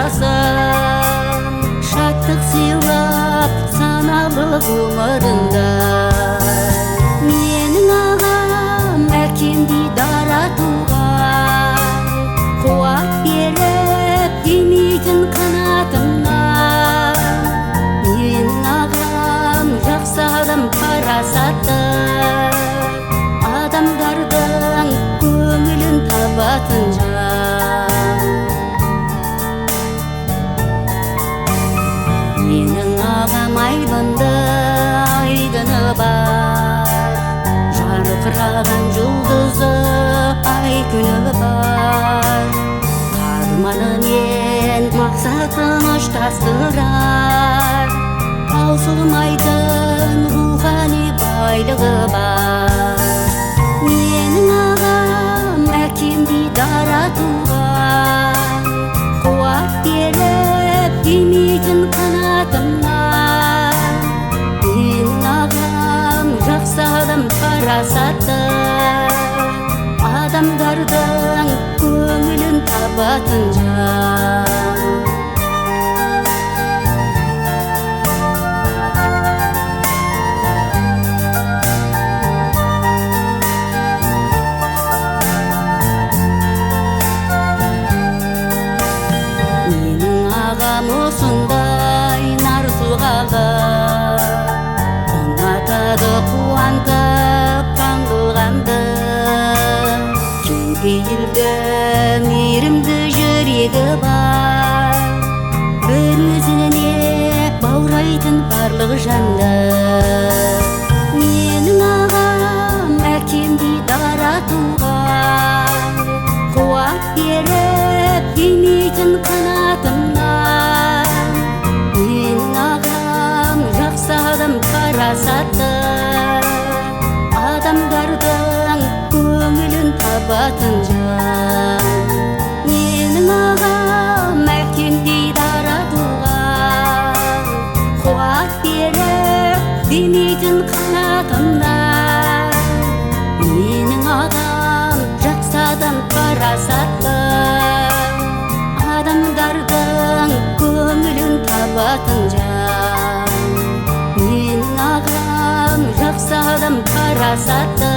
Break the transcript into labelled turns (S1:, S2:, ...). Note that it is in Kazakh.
S1: жасасаң, шаттық сыйлап саналы ғұмырында. Менің ағам әкемдей дара туған, қуат беріп демейтін қанатымнан. Менің ағам жақсы адам, парасатты, адамдардың көңілін табатын жан. Менің ағам айдыны бар, жарқыраған жұлдызы ай күні бар. Арманы мен мақсатын ұштастырар, таусылмайтын рухани байлығы бар. Менің ағам әкемдей дара туған, қуат беріп демейтін қанатымнан. Менің ағам жақсы адам, парасатты, адамдардың көңілін табатын жан. Осындай нар тұлғаға ұнатады, қуантып таң қылғанды. Кең пейілді, мейірімді жүрегі бар, бір өзіне баурайтын барлық жанды. Менің ағам әкемдей дара туған, қуат беріп демейтін қанатымнан. Менің ағам жақсы адам, парасатты, адамдардың көңілін табатын жан. Менің ағам әкемдей дара туған, қуат беріп демейтін қанатымнан. Менің ағам жақсы адам, парасатты, адамдардың көңілін табатын жан. Менің ағам жақсы адам, парасатты,